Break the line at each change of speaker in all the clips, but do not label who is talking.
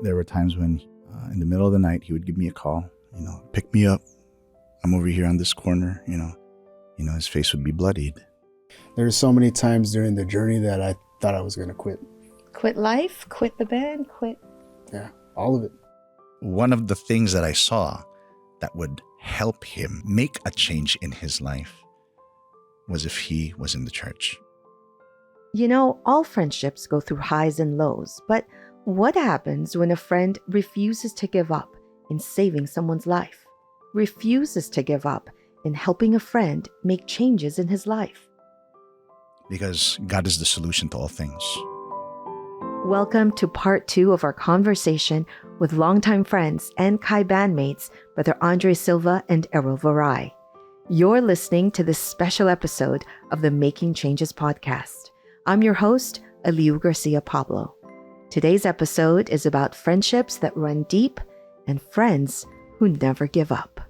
There were times when in the middle of the night, he would give me a call, pick me up. I'm over here on this corner, his face would be bloodied.
There were so many times during the journey that I thought I was going to quit.
Quit life, quit the band, quit.
Yeah, all of it.
One of the things that I saw that would help him make a change in his life was if he was in the church.
All friendships go through highs and lows, but what happens when a friend refuses to give up in saving someone's life? Refuses to give up in helping a friend make changes in his life?
Because God is the solution to all things.
Welcome to part 2 of our conversation with longtime friends and Kai bandmates, Brother Andrey Silva and Errol Viray. You're listening to this special episode of the Making Changes podcast. I'm your host, Aliu Garcia Pablo. Today's episode is about friendships that run deep and friends who never give up.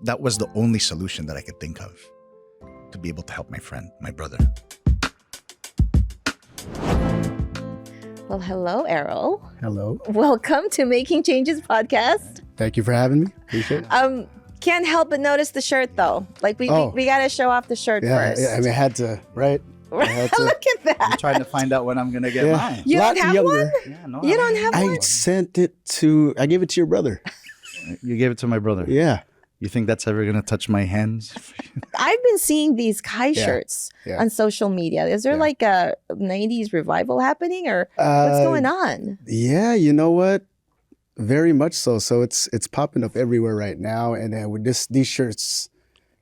That was the only solution that I could think of to be able to help my friend, my brother.
Well, hello, Errol.
Hello.
Welcome to Making Changes podcast.
Thank you for having me. Appreciate it.
Can't help but notice the shirt, though. Like, we got to show off the shirt first.
Yeah, I had to, right?
Look at that.
I'm trying to find out when I'm going to get mine.
You don't have one?
Yeah, no,
You don't have one?
I gave it to your brother.
You gave it to my brother.
Yeah.
You think that's ever going to touch my hands?
I've been seeing these Kai shirts on social media. Is there like a 90s revival happening or what's going on?
Yeah, you know what? Very much so. So it's popping up everywhere right now. And then with these shirts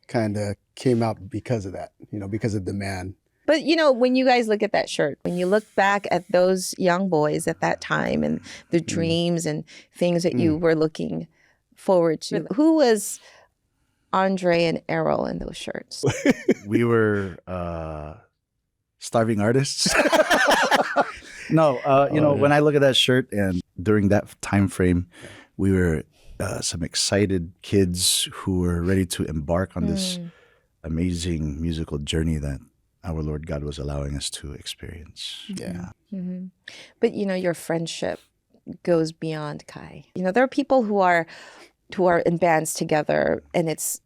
kind of came out because of that, because of demand.
But, when you guys look at that shirt, when you look back at those young boys at that time and the dreams and things that you were looking forward to, who was Andrey and Errol in those shirts?
We were starving artists. No, when I look at that shirt and during that time frame, we were some excited kids who were ready to embark on this amazing musical journey that our Lord God was allowing us to experience.
Yeah.
Mm-hmm. But, your friendship goes beyond Kai. There are people who are in bands together and it's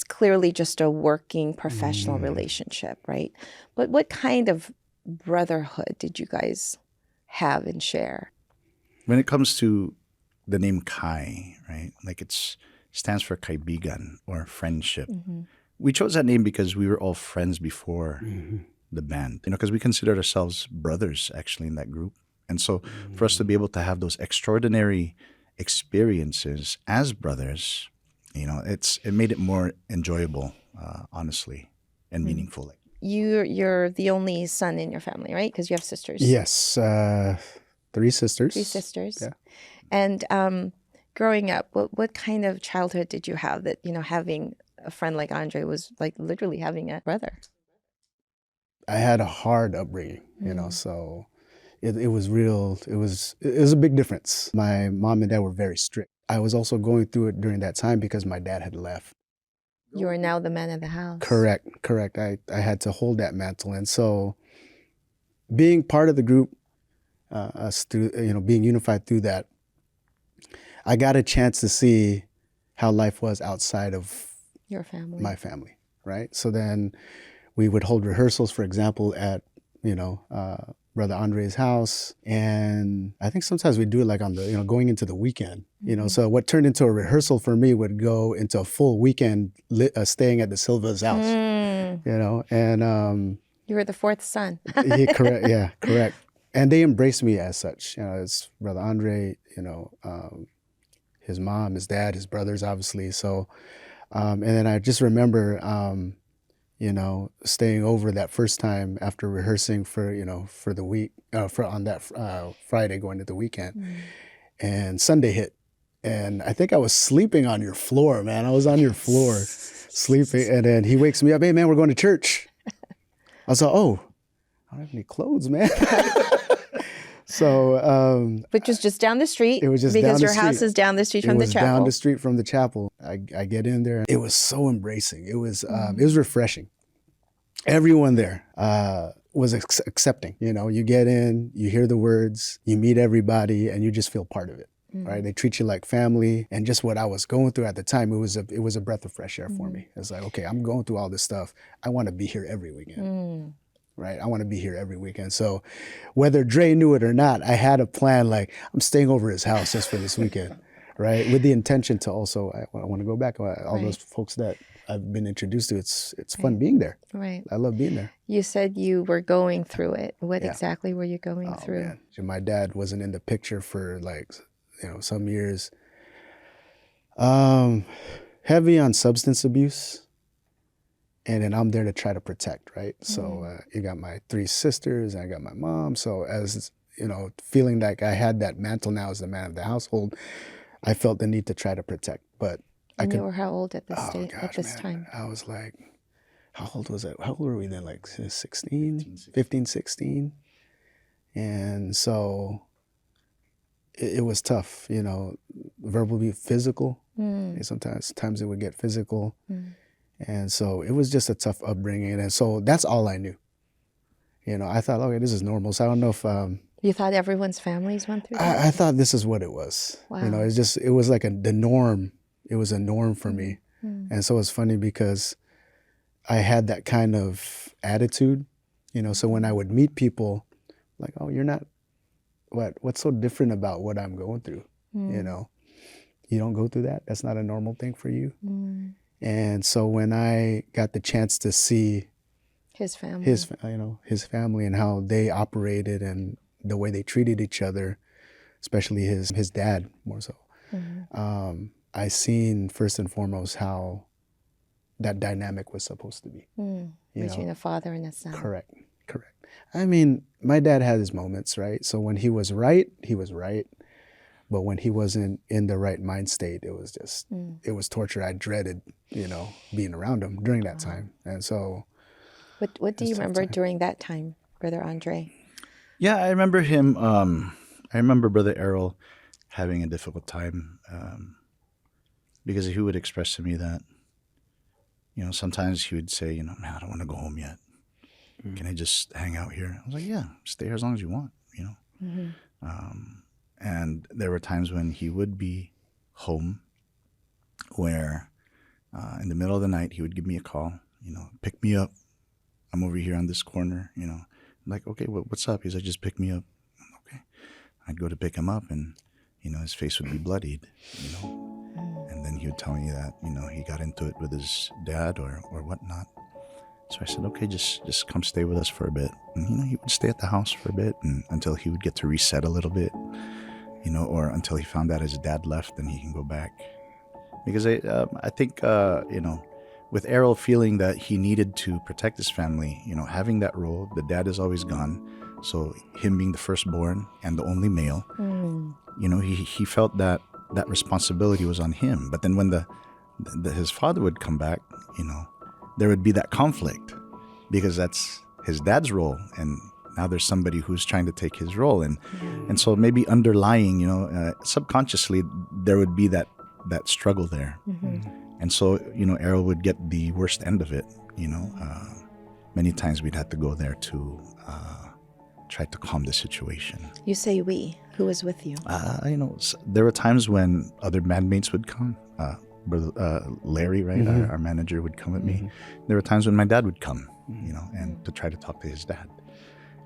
clearly just a working professional relationship, right? But what kind of brotherhood did you guys have and share?
When it comes to the name Kai, right? Like it stands for kaibigan or friendship. Mm-hmm. We chose that name because we were all friends before the band, because we considered ourselves brothers actually in that group. And so for us to be able to have those extraordinary experiences as brothers, it made it more enjoyable, honestly, and meaningful.
You're the only son in your family, right? Because you have sisters.
Yes, 3 sisters.
3 sisters.
Yeah.
And growing up, what kind of childhood did you have that, having a friend like Andrey was like literally having a brother?
I had a hard upbringing, so it was real. It was a big difference. My mom and dad were very strict. I was also going through it during that time because my dad had left.
You are now the man of the house.
Correct. I had to hold that mantle. And so being part of the group, us through, being unified through that, I got a chance to see how life was outside of
your family,
my family, right? So then we would hold rehearsals, for example, at, Brother Andrey's house. And I think sometimes we do it like on the, going into the weekend, so what turned into a rehearsal for me would go into a full weekend staying at the Silva's house, and
you were the 4th son.
Correct. And they embraced me as such, as Brother Andrey, his mom, his dad, his brothers, obviously. So, and then I just remember, staying over that first time after rehearsing for the week, on that Friday going to the weekend, and Sunday hit, and I think I was sleeping on your floor, man. I was on your floor sleeping, and then he wakes me up. Hey, man, we're going to church. I was like, oh, I don't have any clothes, man. So,
which was just down the street.
It was just
because
down the
your house
street.
is down the street from the chapel.
Down the street from the chapel. I get in there. It was so embracing. It was refreshing. Everyone there, was accepting. You know, you get in, you hear the words, you meet everybody, and you just feel part of it. Right? They treat you like family, and just what I was going through at the time, it was a breath of fresh air for me. It's like, okay, I'm going through all this stuff. I want to be here every weekend. Right? I want to be here every weekend. So whether Dre knew it or not, I had a plan, like I'm staying over his house just for this weekend, right? With the intention to also, I want to go back. All those folks that I've been introduced to, it's fun being there.
Right.
I love being there.
You said you were going through it. What exactly were you going through?
Man. My dad wasn't in the picture for like, some years. Heavy on substance abuse. And then I'm there to try to protect, right? So you got my 3 sisters, and I got my mom. So as, feeling like I had that mantle now as the man of the household, I felt the need to try to protect. But
you were how old at this time?
I was like, how old was I? How old were we then? Like 16, 15, 16. And so it was tough, verbally, physical. Sometimes it would get physical. And so it was just a tough upbringing. And so that's all I knew. I thought, okay, this is normal. So I don't know if...
you thought everyone's families went through that?
I thought this is what it was.
Wow.
It was like the norm. It was a norm for me. And so it's funny because I had that kind of attitude, so when I would meet people, like, oh, you're not... What's so different about what I'm going through? You don't go through that? That's not a normal thing for you? And so when I got the chance to see
his family,
his family and how they operated and the way they treated each other, especially his dad more so, I seen first and foremost how that dynamic was supposed to be.
Between a father and a son.
Correct. I mean, my dad had his moments, right? So when he was right, he was right. But when he wasn't in the right mind state, it was just, it was torture. I dreaded, being around him during that time. And so...
What do you remember during that time, Brother Andrey?
Yeah, I remember him. I remember Brother Errol having a difficult time because he would express to me that, sometimes he would say, man, I don't want to go home yet. Can I just hang out here? I was like, yeah, stay here as long as you want, And there were times when he would be home where in the middle of the night, he would give me a call, pick me up. I'm over here on this corner, I'm like, okay, what's up? He's like, just pick me up. Okay. I'd go to pick him up and, his face would be bloodied, And then he would tell me that, he got into it with his dad or whatnot. So I said, okay, just come stay with us for a bit. And, he would stay at the house for a bit and until he would get to reset a little bit. Or until he found out his dad left, then he can go back. Because I think, with Errol feeling that he needed to protect his family, having that role, the dad is always gone. So him being the firstborn and the only male, he felt that responsibility was on him. But then when his father would come back, there would be that conflict because that's his dad's role. And now there's somebody who's trying to take his role. And so maybe underlying, subconsciously, there would be that struggle there. And so, Errol would get the worst end of it, Many times we'd have to go there to try to calm the situation.
You say we. Who was with you?
There were times when other bandmates would come. Larry, right, our manager would come with me. There were times when my dad would come, and to try to talk to his dad.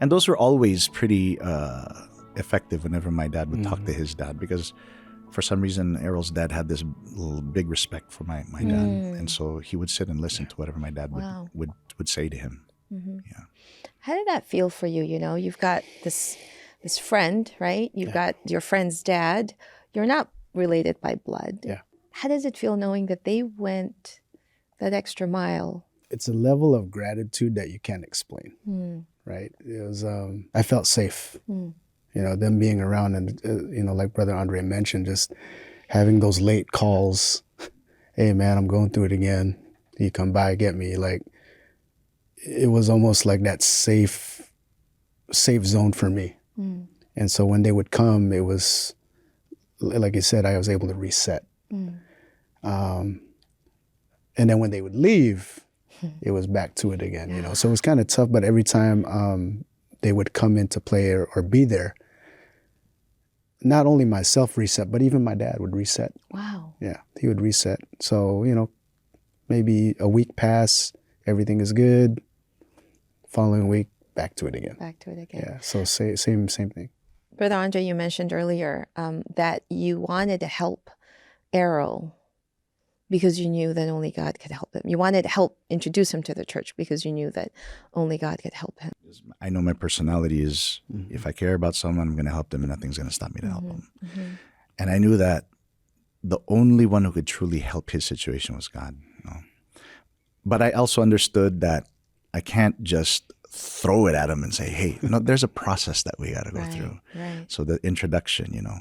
And those were always pretty effective whenever my dad would talk to his dad because for some reason, Errol's dad had this little big respect for my dad. And so he would sit and listen to whatever my dad would say to him. Yeah.
How did that feel for you? You've got this friend, right? You've got your friend's dad. You're not related by blood.
Yeah.
How does it feel knowing that they went that extra mile?
It's a level of gratitude that you can't explain, right? It was, I felt safe, them being around and, like Brother Andrey mentioned, just having those late calls. Hey man, I'm going through it again. You come by, get me. Like, it was almost like that safe zone for me. And so when they would come, it was, like you said, I was able to reset. And then when they would leave, it was back to it again, you know. So it was kind of tough, but every time they would come into play or be there, not only myself reset, but even my dad would reset.
Wow.
Yeah, he would reset. So, you know, maybe a week pass, everything is good. Following week, back to it again.
Back to it again.
Yeah, so same thing.
Brother Andrey, you mentioned earlier that you wanted to help Errol because you knew that only God could help him. You wanted to help introduce him to the church because you knew that only God could help him.
I know my personality is, if I care about someone, I'm going to help them, and nothing's going to stop me to help them. And I knew that the only one who could truly help his situation was God. You know? But I also understood that I can't just throw it at him and say, hey, you know, there's a process that we got to go through.
Right.
So the introduction, you know.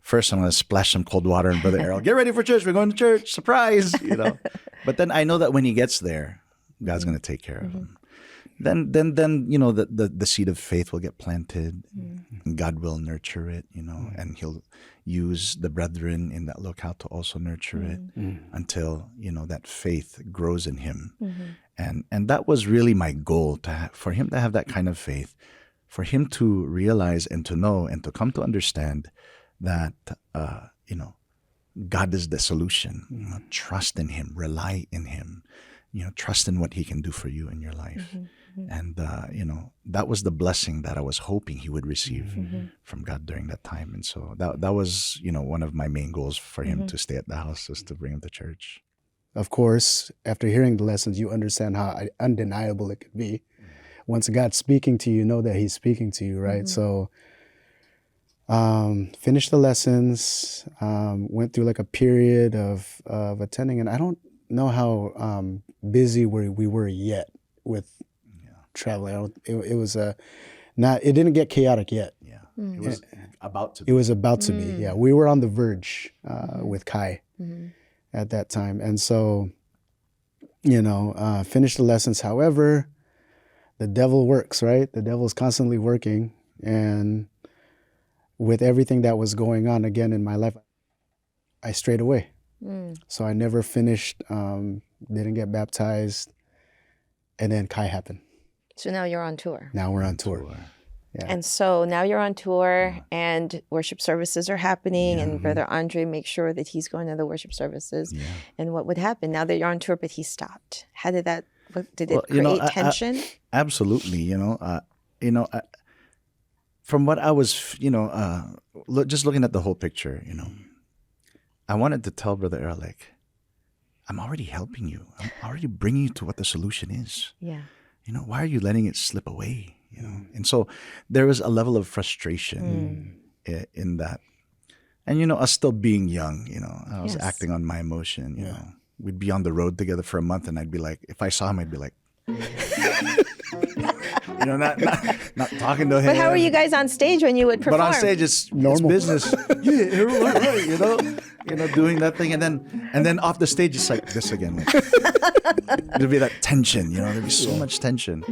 First, I'm going to splash some cold water on Brother Errol. Get ready for church. We're going to church. Surprise, you know. But then I know that when he gets there, God's going to take care of him. Then you know, the seed of faith will get planted. And God will nurture it, you know, and he'll use the brethren in that locale to also nurture it until, you know, that faith grows in him. And that was really my goal, for him to have that kind of faith, for him to realize and to know and to come to understand that, you know, God is the solution. You know, trust in him, rely in him, you know, trust in what he can do for you in your life. And, you know, that was the blessing that I was hoping he would receive from God during that time. And so that was, you know, one of my main goals for him to stay at the house, was to bring him to church.
Of course, after hearing the lessons, you understand how undeniable it could be. Once God's speaking to you, you know that he's speaking to you, right? So finished the lessons, went through like a period of attending, and I don't know how busy we were yet with traveling. It was it didn't get chaotic yet.
Yeah, it was about to be.
It was about to be, yeah. We were on the verge with Kai at that time. And so, you know, finished the lessons. However, the devil works, right? The devil's constantly working. And with everything that was going on again in my life, I strayed away. So I never finished, didn't get baptized. And then Kai happened.
So now you're on tour.
Now we're on tour. Yeah.
And so now you're on tour and worship services are happening and Brother Andrey makes sure that he's going to the worship services. And what would happen now that you're on tour, but he stopped? How did that, did it create tension?
Absolutely. You know, from what I was, you know, just looking at the whole picture, you know, I wanted to tell Brother Errol, like, I'm already helping you. I'm already bringing you to what the solution is.
Yeah.
You know, why are you letting it slip away? You know, and so there was a level of frustration in that. And, you know, us still being young, you know, I was acting on my emotion, you know. We'd be on the road together for a month and I'd be like, if I saw him, I'd be like, you know, not talking to him.
But how were you guys on stage when you would perform?
But on stage, it's business. Yeah, Errol, all right, you know, doing that thing. And then off the stage, it's like this again. Like, there'd be that tension, you know, there'd be so much tension.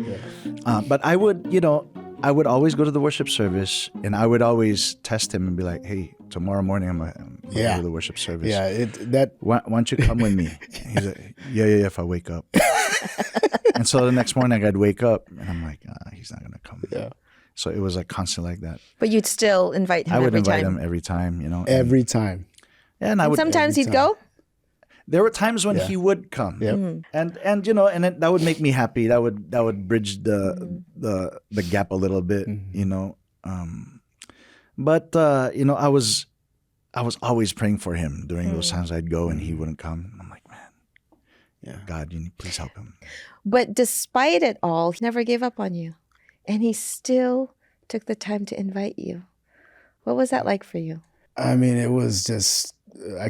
But I would, you know, I would always go to the worship service and I would always test him and be like, hey, tomorrow morning I'm going to go to the worship service.
Yeah,
why don't you come with me? And he's like, yeah, if I wake up. And so the next morning I'd wake up and I'm like, he's not going to come.
Yeah.
So it was like constant like that.
But you'd still invite him
I would
every
invite
time.
him every time, you know.
Every time.
And I would.
Sometimes he'd go?
There were times when he would come.
Yep.
And you know, and that would make me happy. That would bridge the gap a little bit, you know. But you know, I was always praying for him during those times I'd go and he wouldn't come. I'm like, man, God, please help him.
But despite it all, he never gave up on you. And he still took the time to invite you. What was that like for you?
I mean, it was just, I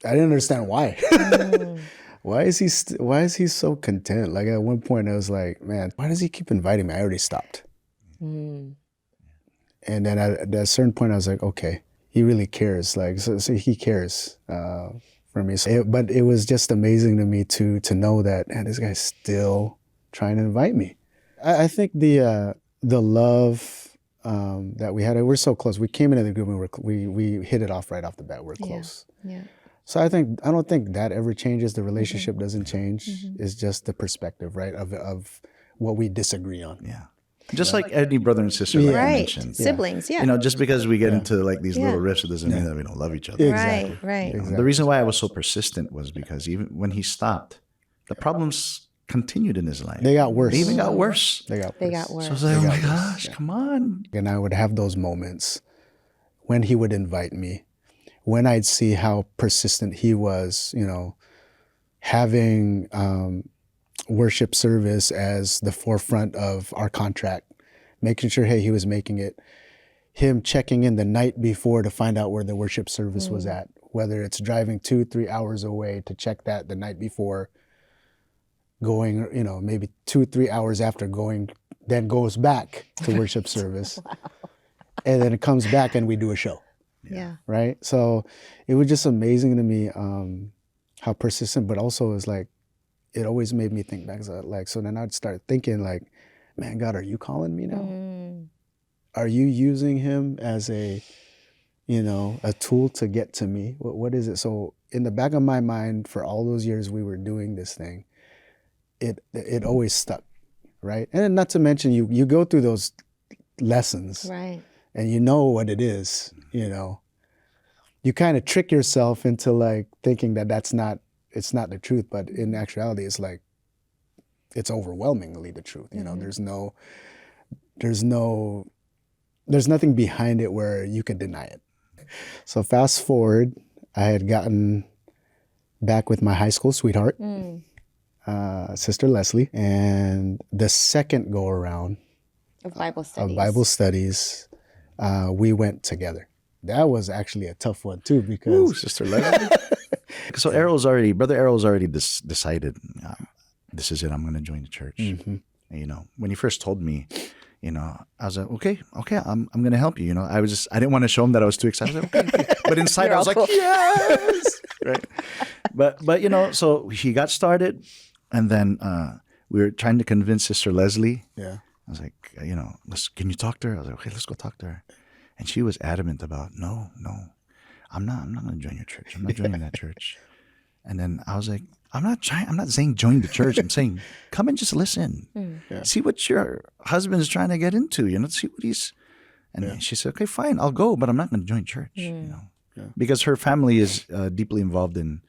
didn't understand why. Why is he so content? Like at one point I was like, man, why does he keep inviting me? I already stopped. And then at a certain point I was like, okay, he really cares. Like, so he cares for me. But it was just amazing to me to know that, man, this guy's still trying to invite me. I think the love that we had, we're so close. We came into the group and we hit it off right off the bat. We're close.
Yeah.
So I don't think that ever changes. The relationship doesn't change. It's just the perspective, right, of what we disagree on.
Yeah. Just like any brother and sister, like you
Right.
mentioned.
Siblings, yeah.
Just because we get into like these
Yeah.
little rifts, it doesn't mean that we don't love each other.
Exactly.
Right.
Exactly.
The reason why I was so persistent was because even when he stopped, the problems continued in his life.
They got worse.
They even got worse.
They got worse.
So I was like, oh my gosh, come on.
And I would have those moments when he would invite me, when I'd see how persistent he was, having worship service as the forefront of our contract, making sure, hey, he was making it, him checking in the night before to find out where the worship service was at, whether it's driving 2-3 hours away to check that the night before, going, maybe 2-3 hours after going, then goes back to worship service. Wow. And then it comes back and we do a show.
Yeah.
Right. So it was just amazing to me how persistent, but also it's like, it always made me think back. So then I'd start thinking like, man, God, are you calling me now? Are you using him as a tool to get to me? What is it? So in the back of my mind, for all those years we were doing this thing, it always stuck. Right. And not to mention you go through those lessons.
Right.
And you know what it is, you kind of trick yourself into like thinking that it's not the truth, but in actuality, it's like, it's overwhelmingly the truth. There's nothing behind it where you could deny it. So fast forward, I had gotten back with my high school sweetheart, Sister Leslie, and the second go around
of Bible
studies, we went together. That was actually a tough one too, because
Ooh, Sister Leslie. So Brother Errol's already decided, this is it. I'm going to join the church. And, when he first told me, I was like, okay, I'm going to help you. I didn't want to show him that I was too excited. I was like, okay. But inside I was like, yes, right. But so he got started, and then we were trying to convince Sister Leslie.
Yeah.
I was like, can you talk to her? I was like, okay, let's go talk to her. And she was adamant about, no, I'm not going to join your church. I'm not joining that church. And then I was like, I'm not saying join the church. I'm saying, come and just listen. See what your husband is trying to get into, see what he's, and she said, okay, fine, I'll go, but I'm not going to join church, because her family is deeply involved in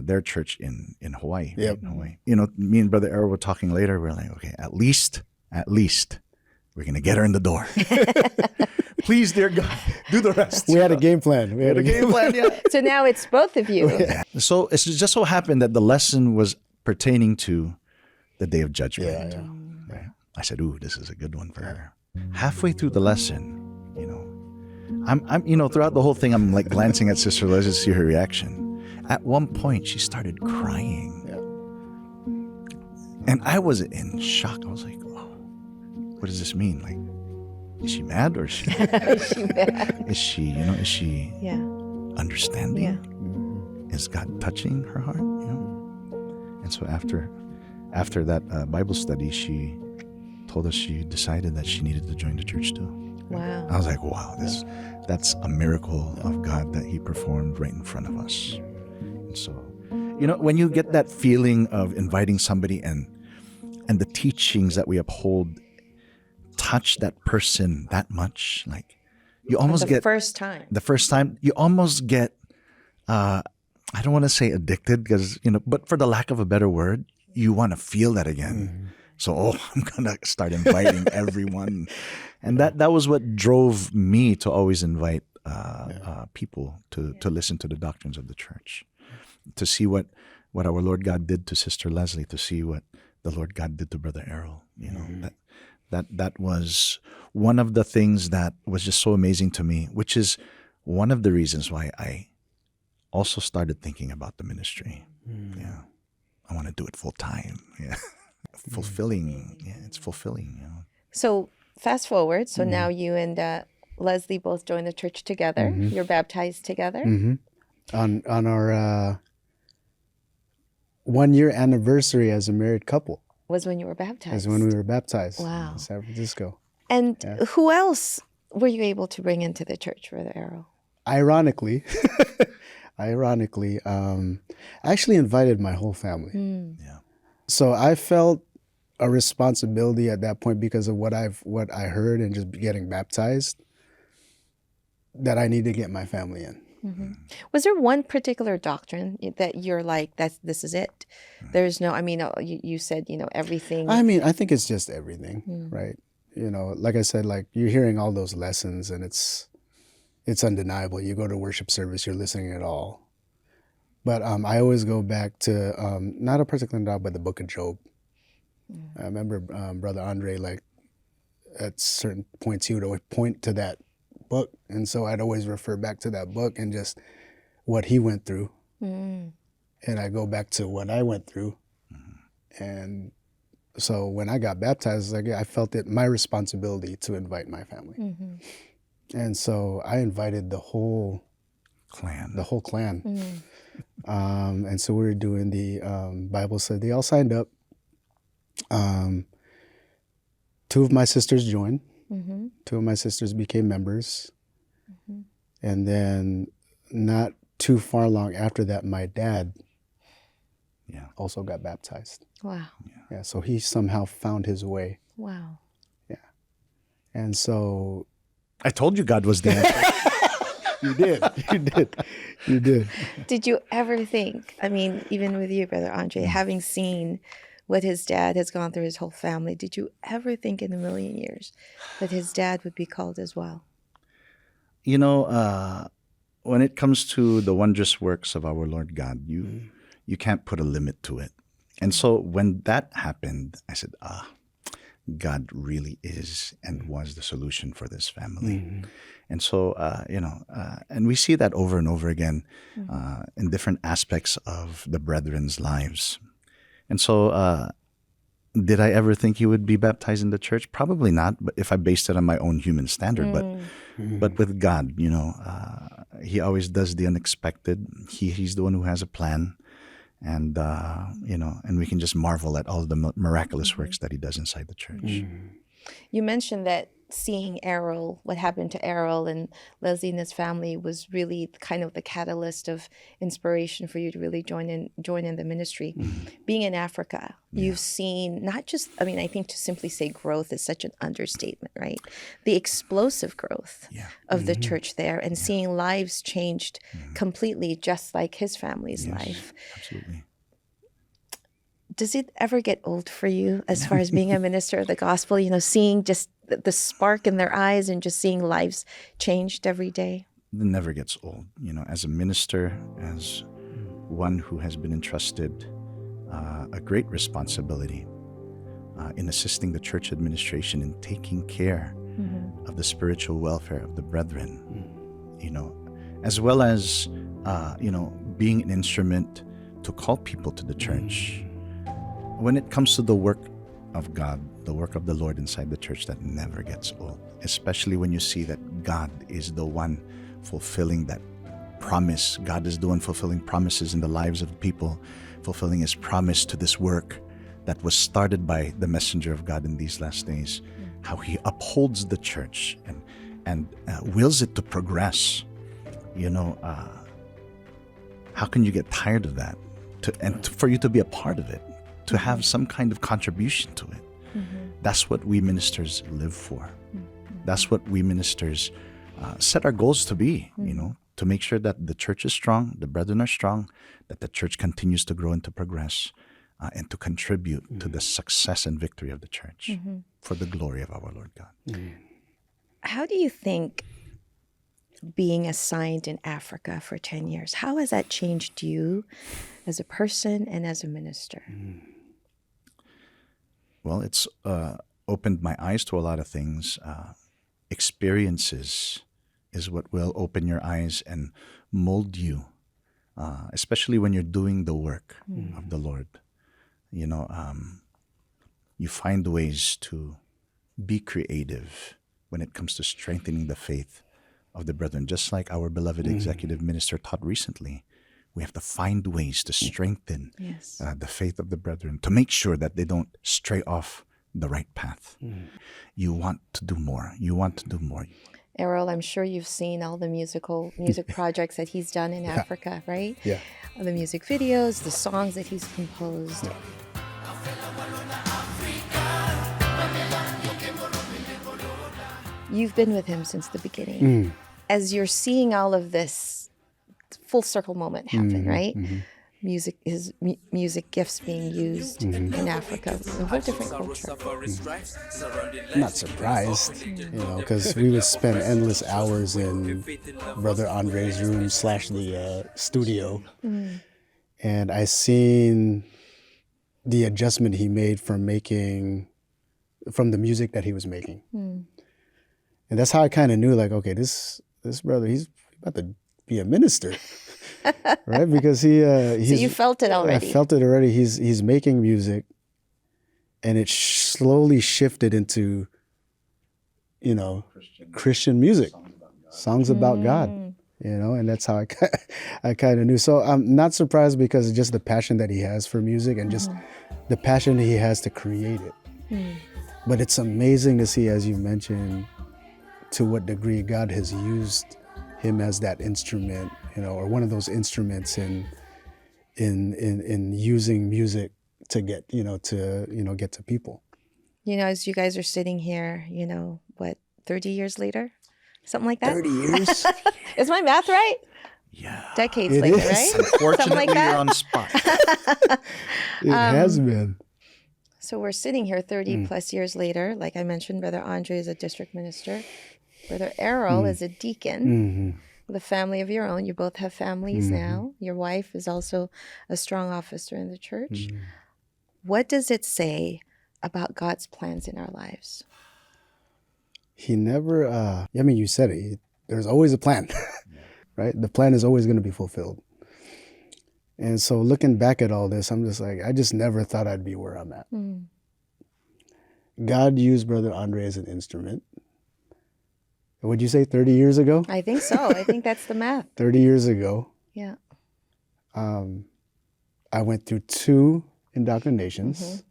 their church in Hawaii.
Yep.
Right, in Hawaii. Me and Brother Errol were talking later. We're like, okay, at least we're going to get her in the door. Please, dear God, do the rest.
We had a game plan. We had a game plan.
Yeah.
So now it's both of you.
Yeah. So it just so happened that the lesson was pertaining to the day of judgment.
Yeah.
Right? I said, ooh, this is a good one for her. Halfway through the lesson, I'm throughout the whole thing, I'm like glancing at Sister Liz to see her reaction. At one point, she started crying. And I was in shock. I was like, oh, what does this mean? Like, is she mad or is she
mad?
Is she understanding?
Yeah.
Is God touching her heart? And so after that Bible study, she told us she decided that she needed to join the church too.
Wow.
I was like, wow, that's a miracle of God that he performed right in front of us. And so, when you get that feeling of inviting somebody and the teachings that we uphold touch that person that much, like you almost get the first time you almost get I don't want to say addicted, because but for the lack of a better word, you want to feel that again. So I'm gonna start inviting everyone, and that was what drove me to always invite people to listen to the doctrines of the church, to see what our Lord God did to Sister Leslie, to see what the Lord God did to Brother Errol. That was one of the things that was just so amazing to me, which is one of the reasons why I also started thinking about the ministry. Yeah, I want to do it full time. Yeah, fulfilling. Yeah, it's fulfilling.
So fast forward. So now you and Leslie both joined the church together. You're baptized together.
On our 1-year anniversary as a married couple.
Was when you were baptized.
As when we were baptized.
Wow.
In San Francisco.
And who else were you able to bring into the church, Brother Errol?
Ironically, ironically, I actually invited my whole family.
Yeah.
So I felt a responsibility at that point because of what I heard and just getting baptized, that I need to get my family in.
Was there one particular doctrine that you're like, this is it? There's no, I mean, you said, everything.
I mean, I think it's just everything, right? Like I said, like you're hearing all those lessons and it's undeniable. You go to worship service, you're listening at all. But I always go back to not a particular dog, but the book of Job. I remember Brother Andrey, like at certain points, he would always point to that book. And so I'd always refer back to that book and just what he went through. And I go back to what I went through. And so when I got baptized, like I felt it my responsibility to invite my family. And so I invited the whole
Clan.
And so we were doing the Bible study. They all signed up. 2 of my sisters joined. 2 of my sisters became members. And then not too far long after that, my dad also got baptized.
Wow.
Yeah, so he somehow found his way.
Wow.
Yeah. And so...
I told you God was there.
You did.
Did you ever think, I mean, even with you, Brother Andrey, having seen what his dad has gone through, his whole family, did you ever think in a million years that his dad would be called as well?
When it comes to the wondrous works of our Lord God, you can't put a limit to it. And so when that happened, I said, God really is and was the solution for this family. And so, and we see that over and over again in different aspects of the brethren's lives. And so, did I ever think he would be baptized in the church? Probably not, but if I based it on my own human standard. But with God, he always does the unexpected. He's the one who has a plan. And, and we can just marvel at all the miraculous works that he does inside the church.
You mentioned that seeing Errol, what happened to Errol and Leslie and his family was really kind of the catalyst of inspiration for you to really join in the ministry. Being in Africa, you've seen not just, I mean, I think to simply say growth is such an understatement, right? The explosive growth of the church there and seeing lives changed completely, just like his family's life.
Absolutely.
Does it ever get old for you as far as being a minister of the gospel, seeing just the spark in their eyes and just seeing lives changed every day?
It never gets old. As a minister, as one who has been entrusted a great responsibility in assisting the church administration in taking care of the spiritual welfare of the brethren, as well as, being an instrument to call people to the church. When it comes to the work of God, the work of the Lord inside the church, that never gets old, especially when you see that God is the one fulfilling that promise. God is the one fulfilling promises in the lives of people, fulfilling his promise to this work that was started by the messenger of God in these last days, how he upholds the church and wills it to progress. How can you get tired of that? For you to be a part of it, to have some kind of contribution to it. That's what we ministers live for. That's what we ministers set our goals to be, to make sure that the church is strong, the brethren are strong, that the church continues to grow and to progress, and to contribute to the success and victory of the church for the glory of our Lord God.
How do you think being assigned in Africa for 10 years, how has that changed you as a person and as a minister?
Well, it's opened my eyes to a lot of things. Experiences is what will open your eyes and mold you, especially when you're doing the work of the Lord. You find ways to be creative when it comes to strengthening the faith of the brethren. Just like our beloved executive minister taught recently, we have to find ways to strengthen the faith of the brethren, to make sure that they don't stray off the right path. You want to do more. You want to do more.
Errol, I'm sure you've seen all the music projects that he's done in Africa, right?
Yeah.
The music videos, the songs that he's composed.
Yeah.
You've been with him since the beginning. As you're seeing all of this full circle moment happen, right? His music gifts being used in Africa, a whole different culture.
I'm not surprised, because we would spend endless hours in Brother Andrey's room / the studio. And I seen the adjustment he made from the music that he was making. And that's how I kind of knew, like, okay, this brother, he's about to be a minister. Right, because so
you felt it already.
I felt it already. He's making music, and it slowly shifted into, Christian music, songs about God. And that's how I kind of knew. So I'm not surprised because of just the passion that he has for music and just the passion he has to create it. But it's amazing to see, as you mentioned, to what degree God has used him as that instrument, or one of those instruments in using music to get, get to people.
As you guys are sitting here, 30 years later? Something like that?
30 years?
Is my math right?
Yeah.
Decades
It
later,
is.
right?
Unfortunately,
like that?
you're on the spot.
It has been.
So we're sitting here 30 plus years later. Like I mentioned, Brother Andrey is a district minister. Brother Errol is a deacon with a family of your own. You both have families now. Your wife is also a strong officer in the church. What does it say about God's plans in our lives?
He never, you said it. There's always a plan, right? The plan is always going to be fulfilled. And so looking back at all this, I'm just like, I just never thought I'd be where I'm at. God used Brother Andrey as an instrument. Would you say 30 years ago?
I think so. I think that's the math.
30 years ago.
Yeah.
I went through 2 indoctrinations.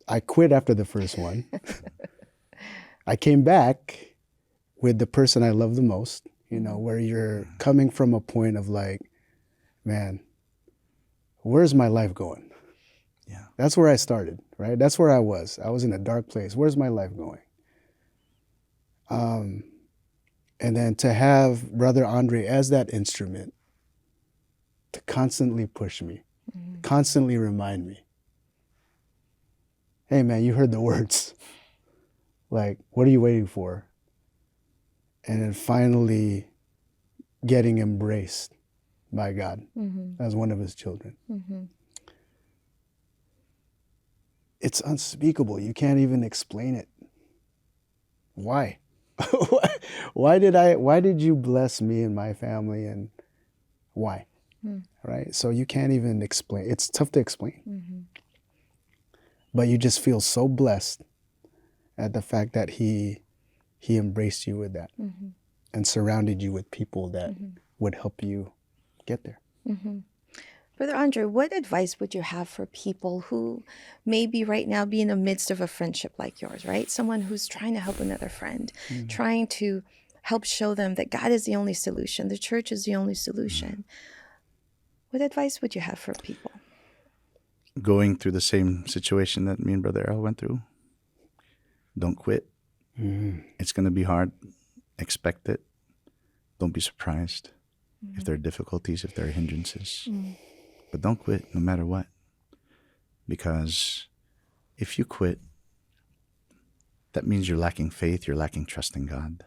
I quit after the first one. I came back with the person I love the most, where you're coming from a point of like, man, where's my life going?
Yeah.
That's where I started, right? That's where I was. I was in a dark place. Where's my life going? And then to have Brother Andrey as that instrument to constantly push me, constantly remind me, hey man, you heard the words. Like, what are you waiting for? And then finally getting embraced by God as one of his children. It's unspeakable. You can't even explain it. Why? Why did you bless me and my family, and why? Right? So you can't even explain. It's tough to explain. But you just feel so blessed at the fact that he embraced you with that and surrounded you with people that would help you get there.
Brother Andrey, what advice would you have for people who maybe right now be in the midst of a friendship like yours, right? Someone who's trying to help another friend, trying to help show them that God is the only solution, the church is the only solution. What advice would you have for people?
Going through the same situation that me and Brother Errol went through. Don't quit. It's going to be hard. Expect it. Don't be surprised if there are difficulties, if there are hindrances. But don't quit no matter what. Because if you quit, that means you're lacking faith, you're lacking trust in God.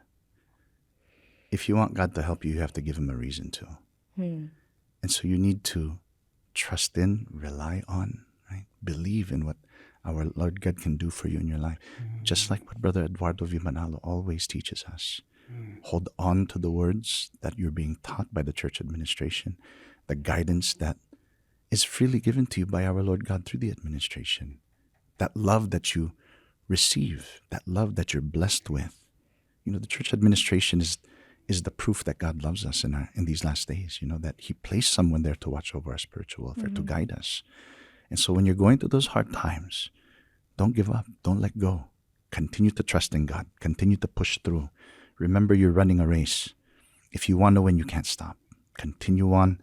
If you want God to help you, you have to give him a reason to. And so you need to trust in, rely on, right? Believe in what our Lord God can do for you in your life. Just like what Brother Eduardo Vimanalo always teaches us. Hold on to the words that you're being taught by the church administration, the guidance that is freely given to you by our Lord God through the administration. That love that you receive, that love that you're blessed with. The church administration is the proof that God loves us in these last days, that he placed someone there to watch over our spiritual welfare, to guide us. And so when you're going through those hard times, don't give up, don't let go. continue to trust in God. Continue to push through. Remember, you're running a race. If you want to win, you can't stop. Continue on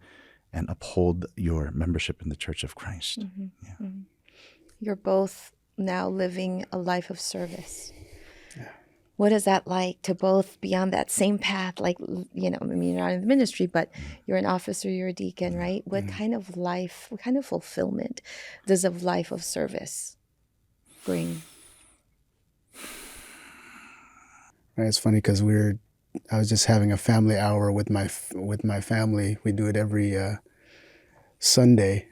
and uphold your membership in the Church of Christ. Yeah.
You're both now living a life of service. What is that like to both be on that same path? Like, you know, I mean, you're not in the ministry, but you're an officer, you're a deacon, right? What kind of life, what kind of fulfillment does a life of service bring?
Right, it's funny because I was just having a family hour with my family. We do it every Sunday,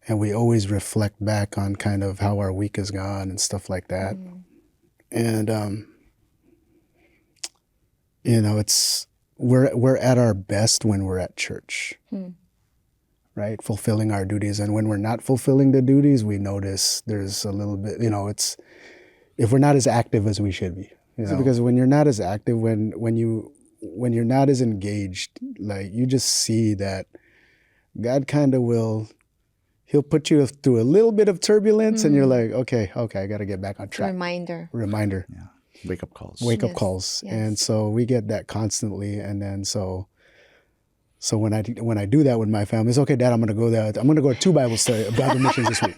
and we always reflect back on kind of how our week has gone and stuff like that. And you know, we're at our best when we're at church, right? Fulfilling our duties, and when we're not fulfilling the duties, we notice there's a little bit. You know, if we're not as active as we should be. You know? Because when you're not as active, when you're not as engaged, like you just see that God kind of He'll put you through a little bit of turbulence, and you're like, okay, I got to get back on track. Reminder.
Yeah. Wake up calls.
Wake-up calls.
Yes.
And so we get that constantly. And then so when I do that with my family, it's okay, Dad, I'm going to go there. I'm going to go to 2 Bible missions this week.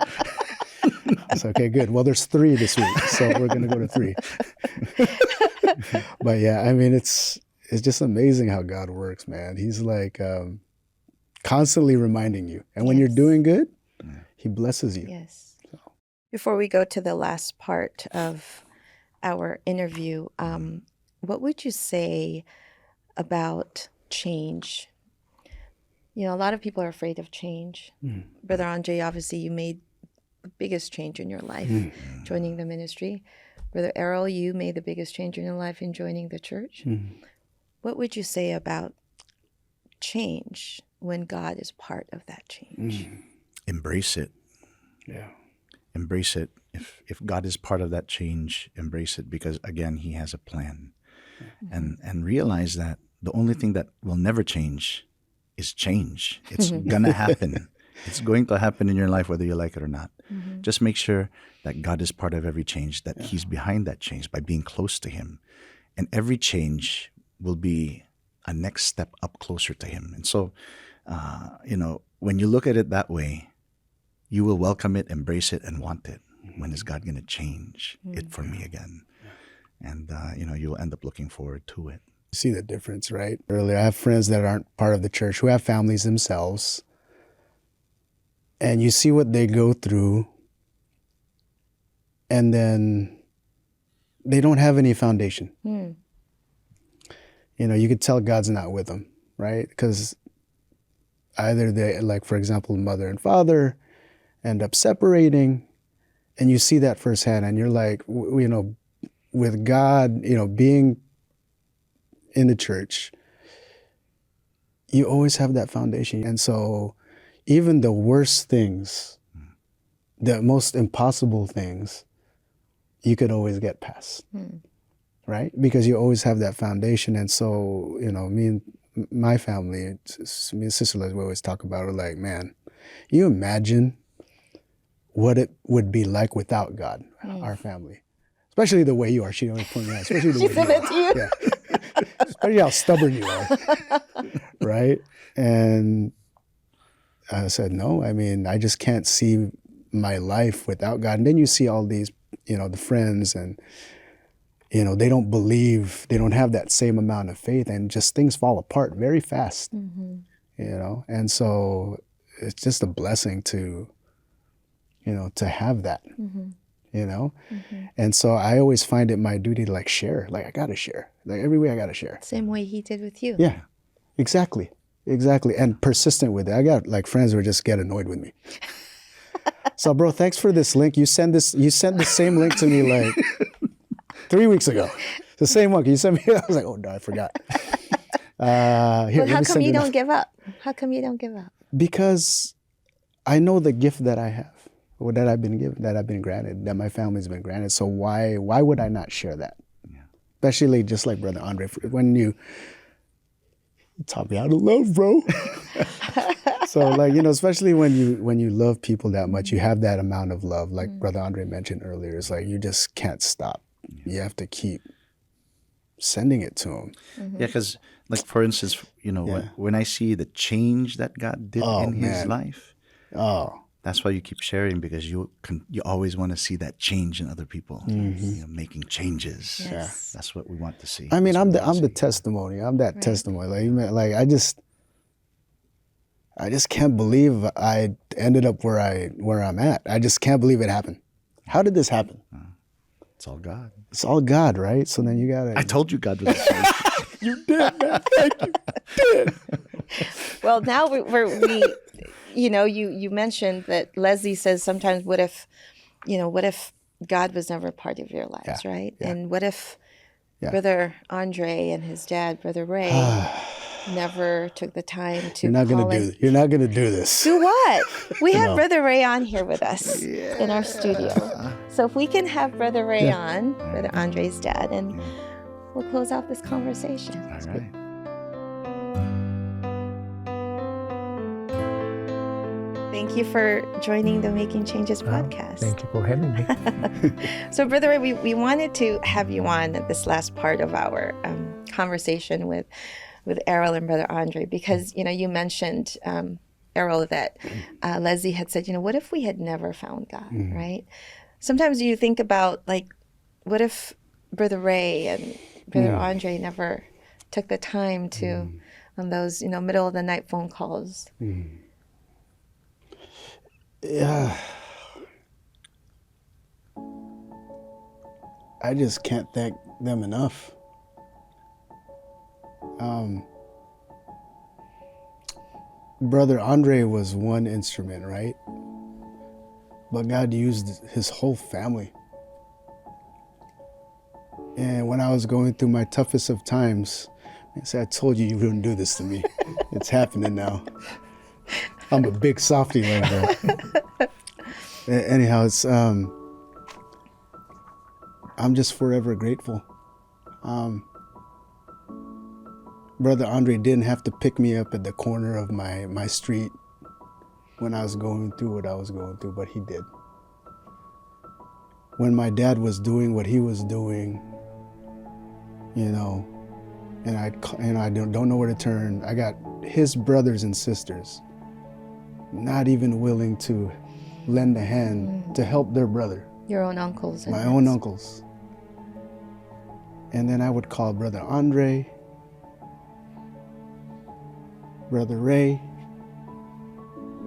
It's okay, good. Well, there's 3 this week, so we're going to go to 3. But yeah, I mean, it's just amazing how God works, man. He's like constantly reminding you. And when you're doing good, He blesses you.
Yes. So. Before we go to the last part of our interview, what would you say about change? You know, a lot of people are afraid of change. Brother Andrey, obviously you made the biggest change in your life joining the ministry. Brother Errol, you made the biggest change in your life in joining the church. What would you say about change when God is part of that change?
Embrace it.
Yeah.
Embrace it. If God is part of that change, embrace it, because again, He has a plan. And realize that the only thing that will never change is change. It's gonna happen. It's going to happen in your life whether you like it or not. Just make sure that God is part of every change, that He's behind that change by being close to Him. And every change will be a next step up closer to Him. And so, you know, when you look at it that way, you will welcome it, embrace it, and want it. When is God going to change it for me again? And, you know, you'll end up looking forward to it.
You see the difference, right? Earlier, I have friends that aren't part of the church who have families themselves. And you see what they go through, and then they don't have any foundation. You know, you could tell God's not with them, right? Because either they, like, for example, mother and father end up separating, and you see that firsthand, and you're like, you know, with God, you know, being in the church, you always have that foundation. And so even the worst things, the most impossible things, you could always get past, right? Because you always have that foundation. And so, you know, me and my family, me and Sister Liz, we always talk about it, like, man, you imagine what it would be like without God, our family. Especially the way you are. She always pointed out, especially the way you are. Yeah. Especially how stubborn you are, right? And I said, no, I mean, I just can't see my life without God. And then you see all these, you know, the friends, and, you know, they don't believe, they don't have that same amount of faith, and just things fall apart very fast, you know? And so it's just a blessing to, you know, to have that, you know? And so I always find it my duty to, like, share. Like, I got to share. Like, every week I got to share.
Same way He did with you.
Yeah, exactly. And persistent with it. I got, like, friends who just get annoyed with me. So, bro, thanks for this link. You sent the same link to me like 3 weeks ago. The same one. You sent me. I was like, oh no, I forgot.
But how come you don't give up? How come you don't give up?
Because I know the gift that I have, or that I've been given, that I've been granted, that my family's been granted. So why would I not share that? Yeah. Especially just like Brother Andrey, when you taught me how to love, bro. So like, especially when you love people that much, you have that amount of love, like Brother Andrey mentioned earlier. It's like you just can't stop. You have to keep sending it to them.
Yeah, because like for instance, when I see the change that God did in his life, that's why you keep sharing, because you always want to see that change in other people, making changes.
Yes.
Yeah.
That's what we want to see.
I mean,
That's
I'm
what we want to
the
see.
testimony. I'm that testimony. Like I just can't believe I ended up where I'm at. I just can't believe it happened. How did this happen?
It's all God.
It's all God, right? So then you gotta.
I told you God was a savior.
You did, man. Thank you. Did.
Well, now you mentioned that Leslie says sometimes, what if God was never a part of your lives, right?
Yeah.
And what if Brother Andrey and his dad, Brother Ray, never took the time to
You're not gonna do this.
Do what? We have Brother Ray on here with us in our studio. So if we can have Brother Ray on, Brother Andrey's dad, and we'll close out this conversation.
All right.
Thank you for joining the Making Changes podcast.
Thank you for having me.
So, Brother Ray, we wanted to have you on at this last part of our conversation with Errol and Brother Andrey, because you mentioned, Errol, that Leslie had said, what if we had never found God, right? Sometimes you think about, like, what if Brother Ray and Brother Andrey never took the time to, on those middle of the night phone calls.
Yeah. I just can't thank them enough. Brother Andrey was one instrument, right? But God used his whole family. And when I was going through my toughest of times, I said, I told you wouldn't do this to me. It's happening now. I'm a big softy like that. Anyhow, it's I'm just forever grateful. Brother Andrey didn't have to pick me up at the corner of my street when I was going through what I was going through, but he did. When my dad was doing what he was doing, and I don't know where to turn, I got his brothers and sisters not even willing to lend a hand to help their brother.
Your own uncles.
My own uncles. And then I would call Brother Andrey, Brother Ray.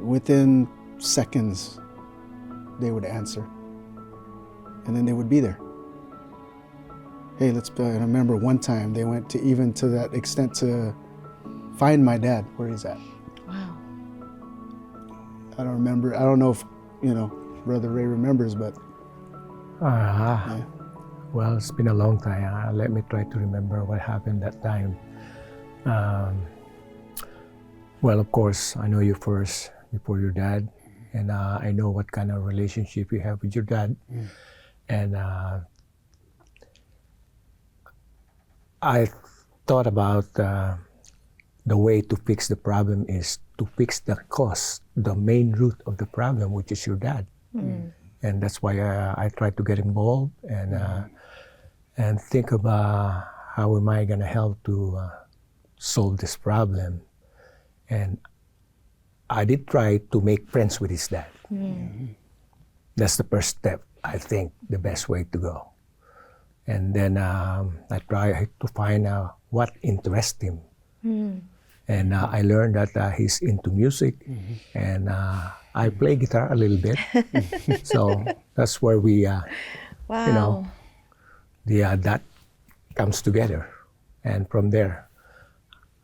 Within seconds, they would answer. And then they would be there. Hey, I remember one time they went to that extent to find my dad, where he's at.
Wow.
I don't remember. I don't know if, Brother Ray remembers, but.
Well, it's been a long time. Let me try to remember what happened that time. Well, of course, I know you first before your dad, and I know what kind of relationship you have with your dad. And I thought about the way to fix the problem is to fix the cause, the main root of the problem, which is your dad. And that's why I tried to get involved and think about how am I going to help to solve this problem. And I did try to make friends with his dad. That's the first step, I think, the best way to go. And then I tried to find out what interests him. And I learned that he's into music, and I play guitar a little bit. So that's where we, that comes together. And from there,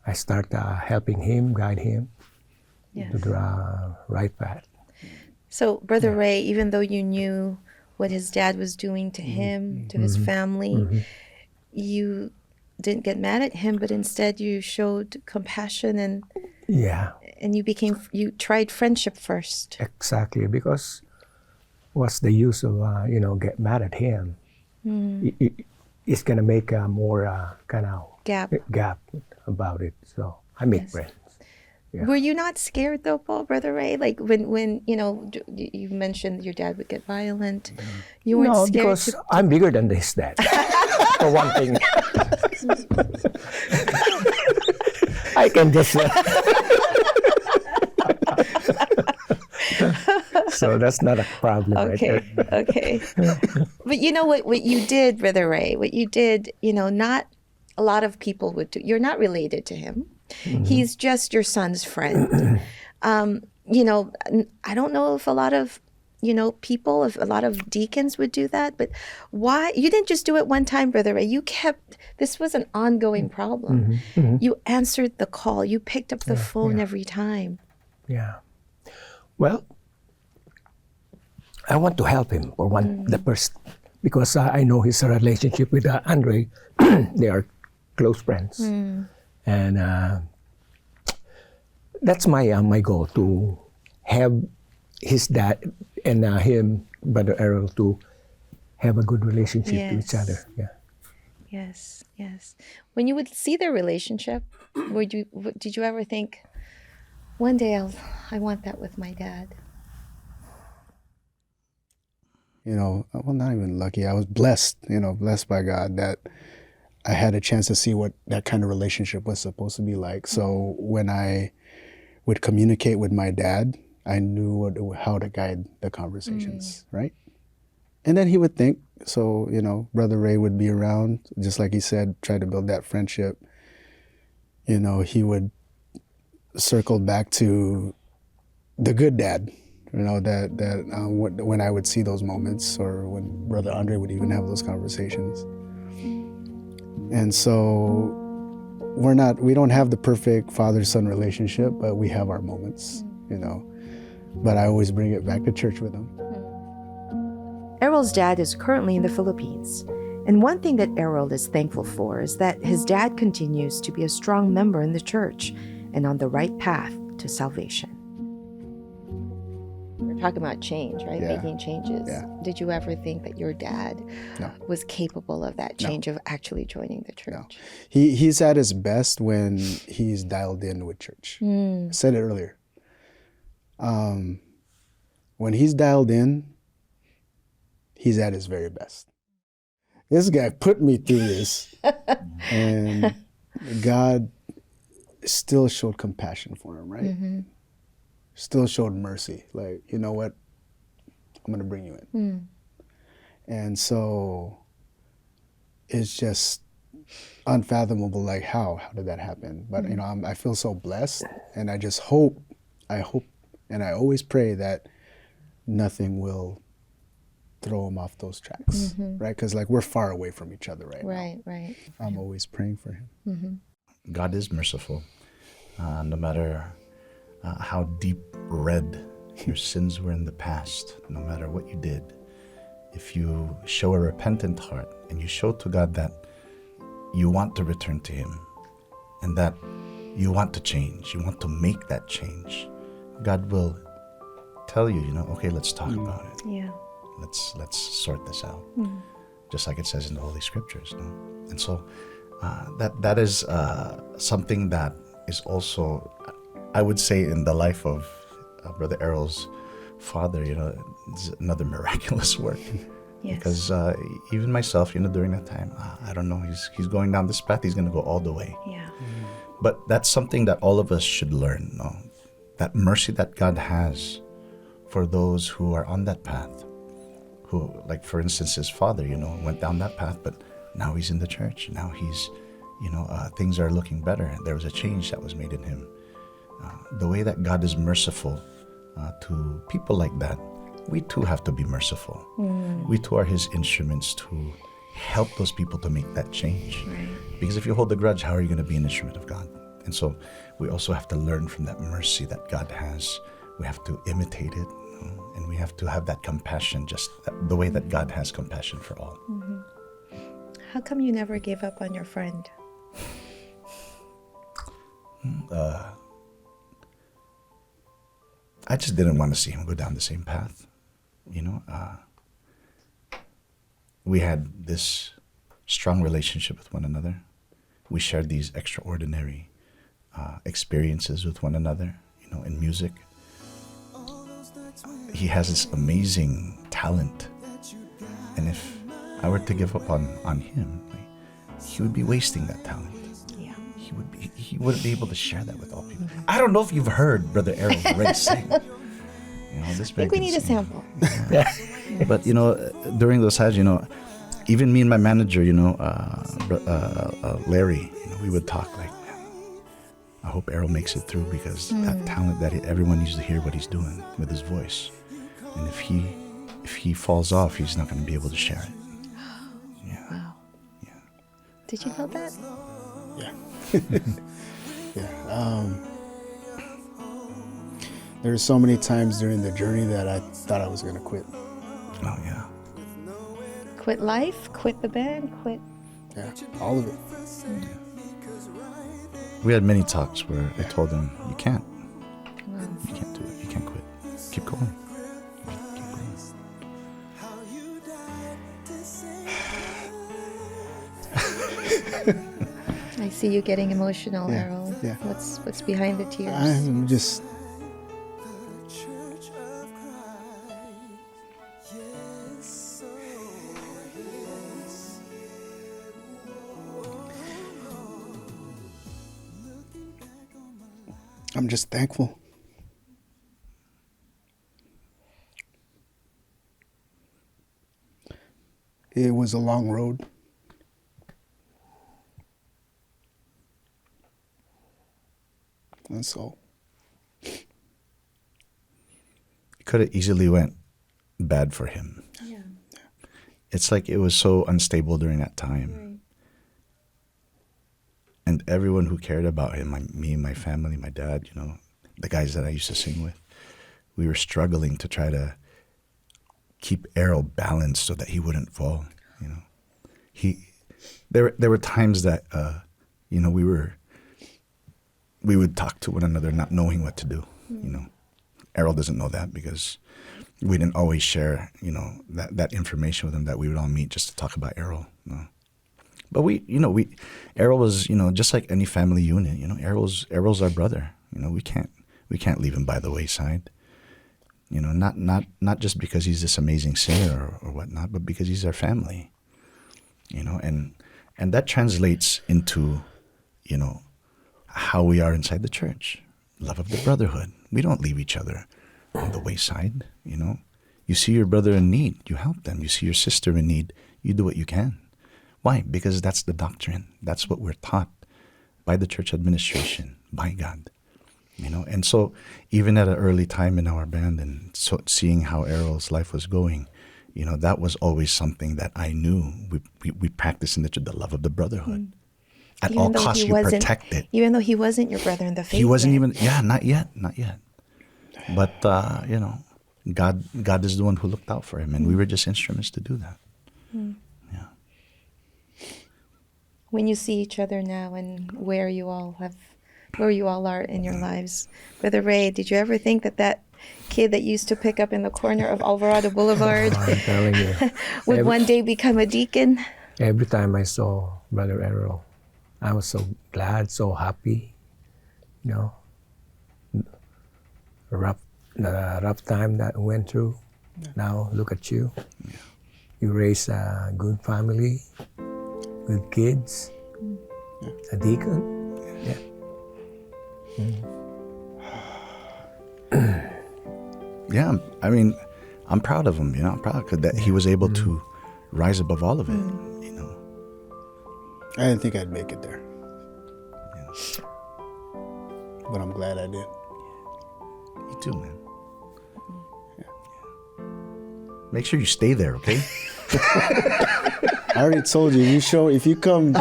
I start helping him, guide him to the right path.
So, Brother Ray, even though you knew what his dad was doing to him, to his family, you didn't get mad at him, but instead you showed compassion and you tried friendship first.
Exactly, because what's the use of get mad at him? It's gonna make a more kind of
Gap
about it. So I make friends. Yeah.
Were you not scared though, Paul, Brother Ray? Like when you mentioned your dad would get violent, you weren't
No,
scared
because I'm bigger than his dad. For one thing. I can just... So that's not a problem right
Okay,
there.
okay. But you know what you did, Brother Ray, what you did, not a lot of people would do. You're not related to him. He's just your son's friend. I don't know if a lot of, people, if a lot of deacons would do that, but why? You didn't just do it one time, Brother Ray. This was an ongoing problem. You answered the call. You picked up the phone every time.
Yeah. Well, I want to help him for one, the first, because I know his relationship with Andrey. They are close friends. And that's my goal, to have his dad and him, Brother Errol, to have a good relationship to each other. Yeah.
Yes, yes. When you would see their relationship, did you ever think, one day I want that with my dad?
Well, not even lucky. I was blessed, blessed by God that I had a chance to see what that kind of relationship was supposed to be like. So when I would communicate with my dad, I knew how to guide the conversations, right? And then he would think, so, Brother Ray would be around, just like he said, try to build that friendship. He would circle back to the good dad, when I would see those moments, or when Brother Andrey would even have those conversations. And so we don't have the perfect father-son relationship, but we have our moments, But I always bring it back to church with him.
Errol's dad is currently in the Philippines. And one thing that Errol is thankful for is that his dad continues to be a strong member in the church and on the right path to salvation. We're talking about change, right?
Yeah.
Making changes.
Yeah.
Did you ever think that your dad was capable of that change, of actually joining the church?
No. He's at his best when he's dialed in with church. I said it earlier. When he's dialed in, he's at his very best. This guy put me through this, and God still showed compassion for him, right? Still showed mercy. Like, you know what? I'm going to bring you in. And so it's just unfathomable, like how did that happen? But, I feel so blessed, and I just hope, and I always pray that nothing will throw him off those tracks, right? Because we're far away from each other right now.
Right.
I'm always praying for him.
God is merciful, no matter how deep red your sins were in the past, no matter what you did. If you show a repentant heart and you show to God that you want to return to Him and that you want to change, you want to make that change, God will tell you, okay, let's talk about it.
Yeah.
Let's sort this out, just like it says in the Holy Scriptures. No? And so that is something that is also, I would say, in the life of Brother Errol's father, it's another miraculous work.
Yes.
Because even myself, during that time, I don't know, he's going down this path, he's going to go all the way.
Yeah.
But that's something that all of us should learn, no? That mercy that God has for those who are on that path, who, like for instance, his father, went down that path, but now he's in the church. Now he's, things are looking better. There was a change that was made in him. The way that God is merciful to people like that, we too have to be merciful. We too are His instruments to help those people to make that change.
Right.
Because if you hold a grudge, how are you going to be an instrument of God? And so we also have to learn from that mercy that God has. We have to imitate it, and we have to have that compassion, just the way that God has compassion for all.
How come you never gave up on your friend?
I just didn't want to see him go down the same path. We had this strong relationship with one another. We shared these extraordinary experiences with one another, in music. He has this amazing talent, and if I were to give up on him, he would be wasting that talent.
Yeah.
He wouldn't be able to share that with all people. I don't know if you've heard Brother Errol already sing. This
I think we need a sample.
Yeah. But during those times, even me and my manager, Larry, we would talk like, man, I hope Errol makes it through, because that talent that everyone needs to hear what he's doing with his voice, and if he falls off, he's not going to be able to share it. Yeah.
Wow.
Yeah.
Did you know that?
Yeah. Yeah. There were so many times during the journey that I thought I was going to quit.
Oh, yeah.
Quit life, quit the band, quit.
Yeah, all of it.
We had many talks where I told him, you can't. You can't do it. You can't quit. Keep going.
I see you getting emotional,
Yeah,
Errol.
yeah.
What's behind the tears?
I'm just... I'm just thankful. It was a long road. And so
It could have easily went bad for him.
Yeah.
It's like it was so unstable during that time.
Right.
And everyone who cared about him, me, my family, my dad, the guys that I used to sing with, we were struggling to try to keep Errol balanced so that he wouldn't fall. There were times that we would talk to one another not knowing what to do. Errol doesn't know that because we didn't always share that information with him, that we would all meet just to talk about Errol. But Errol was, just like any family unit, Errol's our brother. We can't leave him by the wayside. Not just because he's this amazing singer or whatnot, but because he's our family. And that translates into, how we are inside the church. Love of the brotherhood. We don't leave each other on the wayside. You see your brother in need, you help them. You see your sister in need, you do what you can. Why? Because that's the doctrine. That's what we're taught by the church administration, by God. And so even at an early time in our band, and so seeing how Errol's life was going, that was always something that I knew we practiced in the love of the brotherhood. At all costs, you protect it.
Even though he wasn't your brother in the faith.
He wasn't
yet.
not yet. But, God is the one who looked out for him, and we were just instruments to do that. Yeah.
When you see each other now and where you all are in your lives, Brother Ray, did you ever think that kid that used to pick up in the corner of Alvarado Boulevard
I'm telling you.
would one day become a deacon?
Every time I saw Brother Errol, I was so glad, so happy. The rough time that we went through. Now look at you. You raise a good family, good kids, a deacon.
Yeah, I mean, I'm proud of him. I'm proud that he was able to rise above all of it.
I didn't think I'd make it there.
Yeah.
But I'm glad I did.
Me too, man. Yeah. Make sure you stay there, okay?
I already told you, if you come...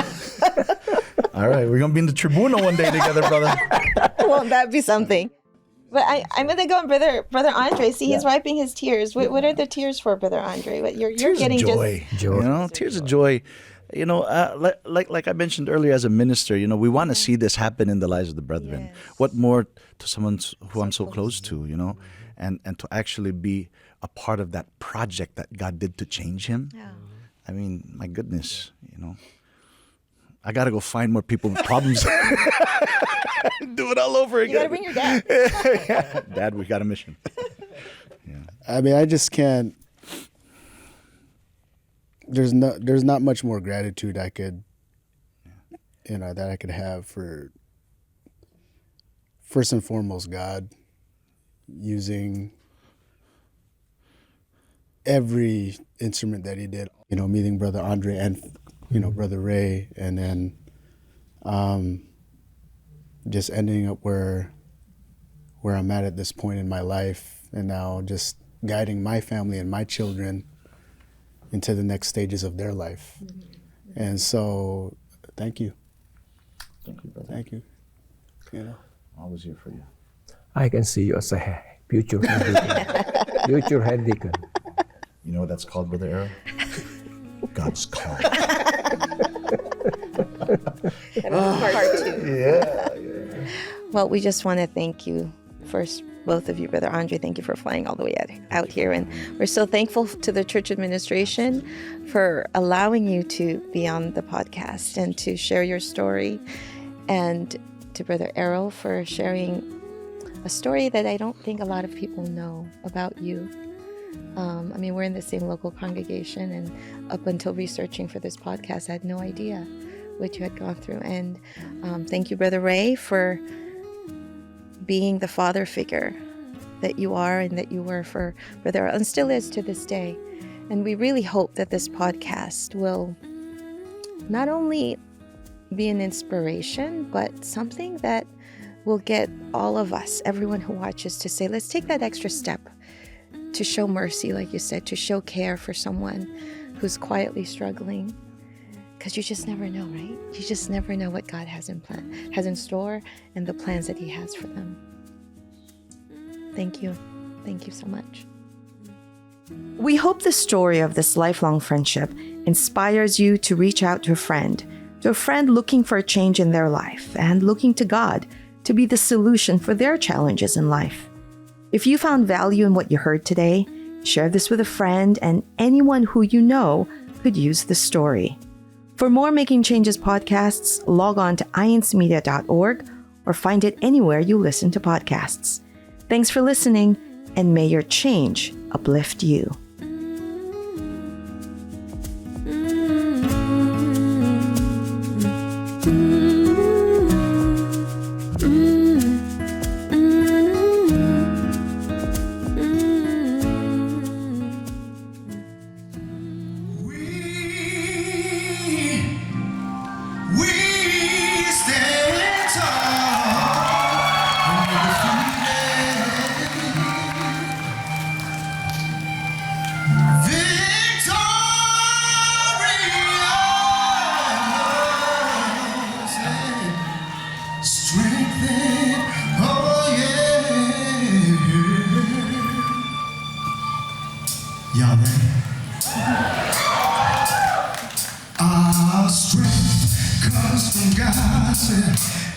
All right, we're going to be in the tribuna one day together, brother.
Won't that be something? But I'm going to go on Brother Andrey. See, he's wiping his tears. What are the tears for, Brother Andrey? What you're
Tears
getting
of joy. Tears of joy. Like I mentioned earlier, as a minister, we want to see this happen in the lives of the brethren.
Yes.
What more to someone who I'm so close to, and to actually be a part of that project that God did to change him.
Yeah.
I mean, my goodness, I got to go find more people with problems. Do it all over
You got to
again.
bring your dad.
Dad, we got a mission.
I mean, I just can't. There's not much more gratitude I could, that I could have for, first and foremost, God using every instrument that He did. Meeting Brother Andrey and Brother Ray, and then just ending up where I'm at this point in my life, and now just guiding my family and my children into the next stages of their life. And so, thank you.
Thank you, brother.
Thank you.
Always here for you.
I can see you as a future head deacon. Future head deacon.
You know what that's called, Brother Errol? God's call.
Part two. Well, we just want to thank you first, both of you, Brother Andrey. Thank you for flying all the way out here. And we're so thankful to the church administration for allowing you to be on the podcast and to share your story. And to Brother Errol for sharing a story that I don't think a lot of people know about you. We're in the same local congregation, and up until researching for this podcast, I had no idea what you had gone through. And thank you, Brother Ray, for being the father figure that you are and that you were for Brother Errol, and still is to this day. And we really hope that this podcast will not only be an inspiration, but something that will get all of us, everyone who watches, to say, let's take that extra step to show mercy, like you said, to show care for someone who's quietly struggling. Because you just never know, right? You just never know what God has in store, and the plans that He has for them. Thank you. Thank you so much. We hope the story of this lifelong friendship inspires you to reach out to a friend looking for a change in their life and looking to God to be the solution for their challenges in life. If you found value in what you heard today, share this with a friend and anyone who you know could use the story. For more Making Changes podcasts, log on to IANCmedia.org or find it anywhere you listen to podcasts. Thanks for listening, and may your change uplift you.
Y'all ready? Our strength comes from God,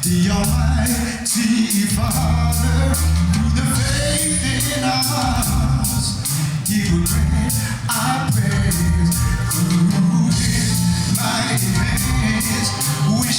the Almighty Father. Through the faith in our hearts, He will grant our praise. Through His mighty hands, we